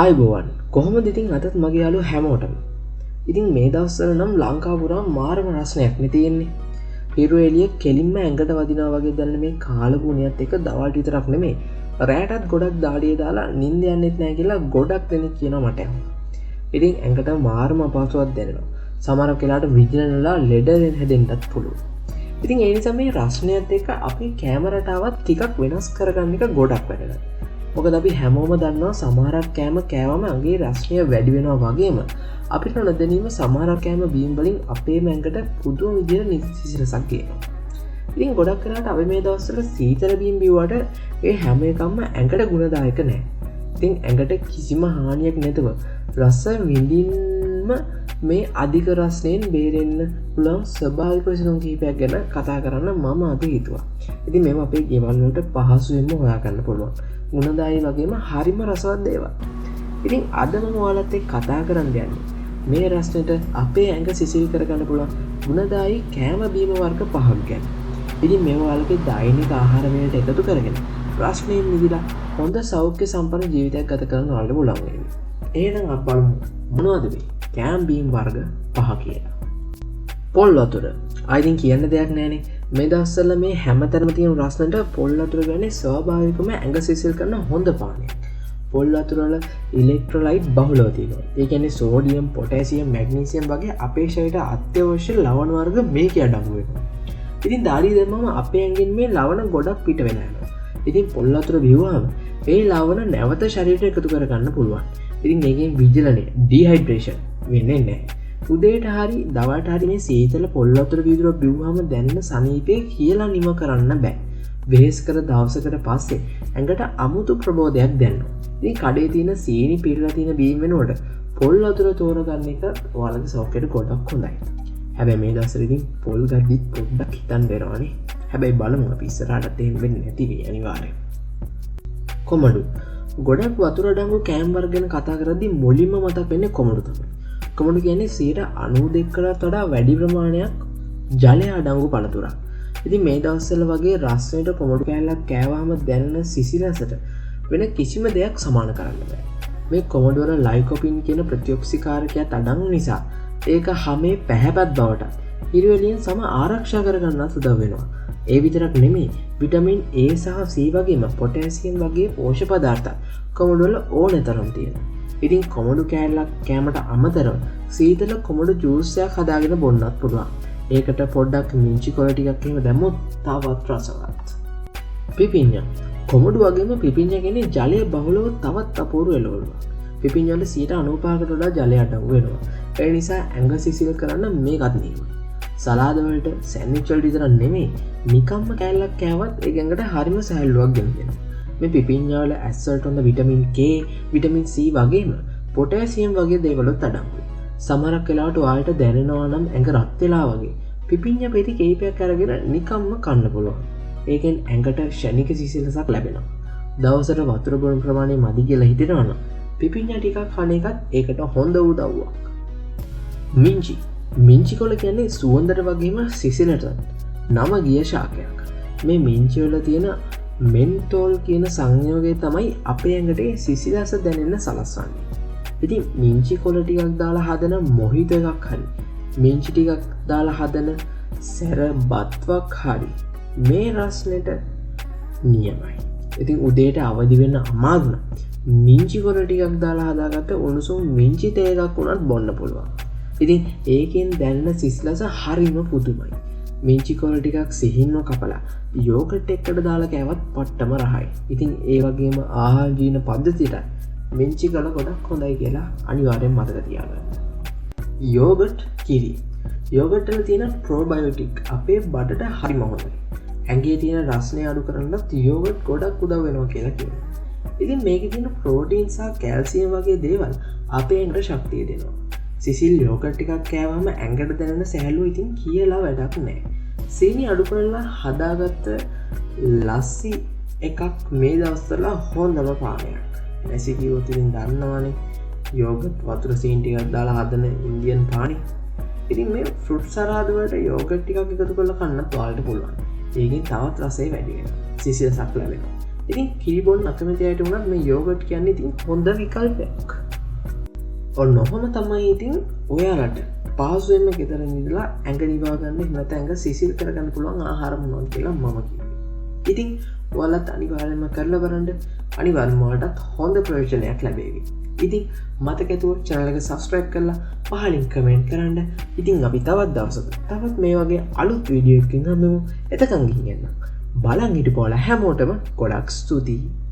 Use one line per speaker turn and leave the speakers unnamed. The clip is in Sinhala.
ආයුබෝවන් කොහොමද ඉතින් අදත් මගේ යාළුවෝ හැමෝටම. ඉතින් මේ දවස්වල නම් ලංකාව පුරා මාරම රස්නයක් නේ තියෙන්නේ. හිරු එළිය කෙලින්ම ඇඟට වදිනවා වගේ දැනෙන මේ කාලගුණයත් එක්ක දවල්ට විතරක් නෙමෙයි රැටත් ගොඩක් දාඩිය දාලා නිින්ද යන්නෙත් නැහැ කියලා ගොඩක් දෙනෙක් කියනවා මට. ඉතින් ඇඟට මාරම අපහසුවක් දැනෙනවා. සමහරක් වෙලාවට විජිනනලා ලෙඩ හැදෙන්නත් පුළුවන්. ඉතින් ඒ නිසා මේ රස්නයත් එක්ක අපි කෑම රටාවත් ටිකක් වෙනස් කරගන්න එක ගොඩක් වැදගත්. මොකද අපි හැමෝම දන්නවා සමහරක් කෑම කෑවම අගේ රස්නය වැඩි වෙනවා වගේම අපිට නොදැනීම සමහරක් කෑම බීම් වලින් අපේ ඇඟට පුදුම විදිහට නිසිරසක් ගේනවා. ඉතින් ගොඩක් කරාට අපි මේ දවස්වල සීතල බීම් බිව්වට ඒ හැම එකක්ම ඇඟට ගුණදායක නැහැ. ඉතින් ඇඟට කිසිම හානියක් නැතුව රස විඳින්න මේ අධික රස්නයෙන් බේරෙන්න පුළුවන් ස්වභාවික විසඳුම් කිහිපයක් ගැන කතා කරන්න මම අද හිතුවා. ඉතින් මේව අපේ ගෙවල් වලට පහසුවෙන්ම හොයාගන්න පුළුවන්. ගුණදායී වගේම හරිම රසවත් දේවල්. ඉතින් අද මම ඔයාලත් එක්ක කතා කරන්න යන්නේ මේ රස්නෙට අපේ ඇඟ සිසිල් කරගන්න පුළුවන් ගුණදායී කෑම බීම වර්ග පහක් ගැන. ඉතින් මේවා ඔයාලගේ දෛනික ආහාර වලට එකතු කරගෙන රස්නයෙන් මිදලා හොඳ සෞඛ්‍ය සම්පන්න ජීවිතයක් ගත කරන්න ඔයාලට පුළුවන් වෙන්නේ. එහෙනම් අපි බලමු මොනවද මේ කෑම බීම වර්ග පහ කියලා. පොල් වතුර. ආයින් කියන්න දෙයක් නැහැනේ. මේ දවස්වල මේ හැමතැනම තියෙන රස්නට පොල් වතුර ගන්නේ ස්වාභාවිකවම ඇඟ සිසිල් කරන හොඳ පානයක්. පොල් වතුර වල ඉලෙක්ට්‍රොලයිට් බහුලව තියෙනවා. ඒ කියන්නේ සෝඩියම්, පොටෑසියම්, මැග්නීසියම් වගේ අපේ ශරීරයට අත්‍යවශ්‍ය ලවණ වර්ග මේකේ අඩංගු වෙනවා. ඉතින් දාඩිය දැම්මම අපේ ඇඟෙන් මේ ලවණ ගොඩක් පිට වෙලා යනවා. ඉතින් පොල් වතුර බිව්වම ඒ ලවණ නැවත ශරීරයට එකතු කරගන්න පුළුවන්. ඉතින් මේකෙන් විජලනය, ඩිහයිඩ්‍රේෂන් වෙන්නේ නැහැ. උදේට හරි දවල්ට හරි මේ සීතල පොල් වතුර වීදුරුවක් බිව්වම දැනෙන සනීපේ කියලා නිම කරන්න බෑ. වෙහෙස් කර දවසකට පස්සේ ඇඟට අමුතු ප්‍රබෝධයක් දැනෙනවා. ඉතින් කඩේ තියෙන සීනි පිරලා තියෙන බීම් වෙනුවට පොල් වතුර තෝරගන්න එක ඔයාලගේ සෞඛ්‍යයට ගොඩක් හොඳයි. හැබැයි මේ දවස්වල ඉතින් පොල් ගද්දිත් පොඩ්ඩක් හිතන්න වෙනවනේ. හැබැයි බලමු අපි ඉස්සරහට එහෙම වෙන්නේ නැති වෙයි අනිවාර්යෙන්. කොමඩු. ගොඩක් වතුර අඩංගු කෑම වර්ග ගැන කතා කරද්දී මුලින්ම මතක් වෙන්නේ කොමඩු තමයි. කොමඩු කියන්නේ 92%කට වඩා වැඩි ප්‍රමාණයක් ජලය අඩංගු පළතුරක්. ඉතින් මේ දවස්වල වගේ රස්නයට කොමඩු කෑල්ලක් කෑවහම දැනෙන සිසිලසට වෙන කිසිම දෙයක් සමාන කරන්න බෑ. මේ කොමඩු වල ලයිකොපින් කියන ප්‍රතිඔක්සිකාරකයක් අඩංගු නිසා ඒක හැමේ පැහැපත් බවට හිරු එළියෙන් සම ආරක්ෂා කරගන්නත් උදව් වෙනවා. ඒ විතරක් නෙමෙයි විටමින් A සහ C වගේම පොටෑසියම් වගේ පෝෂක පදාර්ථ කොමඩු වල ඕනතරම් තියෙනවා. ඉතින් කොමඩු කෑල්ලක් කෑමට අමතරව සීතල කොමඩු ජූස් එකක් හදාගෙන බොන්නත් පුළුවන්. ඒකට පොඩ්ඩක් මිංචි කොළ ටිකක් එහෙම දැම්මොත් තවත් රසවත්. පිපිඤ්ඤා. කොමඩු වගේම පිපිඤ්ඤා කියන්නේ ජලය බහුලව තවත් අපූර්ව එළවලුවක්. පිපිඤ්ඤා වල 95%කට වඩා ජලය අඩංගු වෙනවා. ඒ නිසා ඇඟ සිසිල් කරන්න මේකත් නියමයි. සලාද වලට, සෑන්ඩ්විච් වලට විතර නෙමෙයි නිකම්ම කෑල්ලක් කෑවත් ඒ ඇඟට හරිම සැහැල්ලුවක් ගෙන දෙනවා. මේ පිපිඤ්ඤා වල ඇස් වලට හොඳ විටමින් K, විටමින් C වගේම පොටෑසියම් වගේ දේවලුත් අඩංගුයි. සමහරක් වෙලාවට ඔයාලට දැනෙනවා නම් ඇඟ රත් වෙලා වගේ පිපිඤ්ඤා පෙති කීපයක් අරගෙන නිකම්ම කන්න පුළුවන්. ඒකෙන් ඇඟට ක්ෂණික සිසිලසක් ලැබෙනවා. දවසට වතුර බොන ප්‍රමාණය මදි කියලා හිතෙනවා නම් පිපිඤ්ඤා ටිකක් කන එකත් ඒකට හොඳ උදව්වක්. මිංචි. මිංචි කොළ කියන්නේ සුවඳට වගේම සිසිලට නම ගිය ශාකයක්. මේ මිංචි වල තියෙන මෙන්තෝල් කියන සංයෝගය තමයි අපේ ඇඟට සිසිලස දැනෙන්න සලස්වන්නේ. ඉතින් මිංචි කොළ ටිකක් දාලා හදන මොහිත එකක් හරි මිංචි ටිකක් දාලා හදන සැර බත්වක් හරි මේ රස්නෙට නියමයි. ඉතින් උදේට අවදි වෙන්න අමාරු නම් මිංචි කොළ ටිකක් දාලා හදාගත්ත උණුසුම් මිංචි තේ එකක් උනත් බොන්න පුළුවන්. ඉතින් ඒකෙන් දැනෙන සිසිලස හරිම පුදුමයි. මිංචි කොළ ටිකක් සිහින්ව කපලා යෝගට් එකකට දාලා කෑවත් පට්ටම රහයි. ඉතින් ඒ වගේම ආහාර ජීවන පද්ධතියට මිංචි කොළ ගොඩක් හොඳයි කියලා අනිවාර්යෙන් මතක තියාගන්න. යෝගට් කිරි. යෝගට් වල තියෙන ප්‍රෝබයෝටික් අපේ බඩට හරිම හොඳයි. ඇඟේ තියෙන රස්නය අඩු කරන්නත් යෝගට් ගොඩක් උදව් වෙනවා කියලා කියනවා. ඉතින් මේකේ තියෙන ප්‍රෝටීන් සහ කැල්සියම් වගේ දේවල් අපේ ඇඟට ශක්තිය දෙනවා. සිසිල් යෝගට් ටිකක් කෑවම ඇඟට දැනෙන සැහැල්ලුව ඉතින් කියලා වැඩක් නැහැ. සීනි අඩු කරලා හදාගත්ත ලස්සි එකක් මේ දවස්වල හොඳම පානයක්. නැසි කිව්වොත් ඉතින් දන්නවනේ යෝගට් වතුර සීනි ටිකක් දාලා හදන ඉන්දියන් පානි. ඉතින් මේ ෆෘට් සලාද වලට යෝගට් ටිකක් එකතු කරලා කන්නත් ඔයාලට පුළුවන්. ඒකෙන් තවත් රසය වැඩි වෙනවා. සිසිලසක් ලැබෙනවා. ඉතින් කිරිබොන් අකමතියට වුණත් මේ යෝගට් කියන්න ඉතින් හොඳ විකල්පයක්. ඔන්න ඔහොම තමයි ඉතින් ඔයාලට පාසුවෙන්ම ගෙදර නිදලා ඇඟ නිවාගන්න නැත ඇඟ සිසිල් කරගන්න පුළුවන් ආහාර මොනවද කියලා මම කිව්වේ. ඉතින් ඔයාලත් අනිවාර්යයෙන්ම කරලා බලන්න. අනිවාර්යයෙන්ම ඔයාලටත් හොඳ ප්‍රයෝජනයක් ලැබේවි. ඉතින් මතක ඇතුව channel එක subscribe කරලා පහලින් comment කරන්න. ඉතින් අපි තවත් දවසක තවත් මේ වගේ අලුත් වීඩියෝ එකකින් හම්බෙමු. එතකන් ගිහින් යන්න. බලන් හිටපුවාලා හැමෝටම ගොඩක් ස්තුතියි.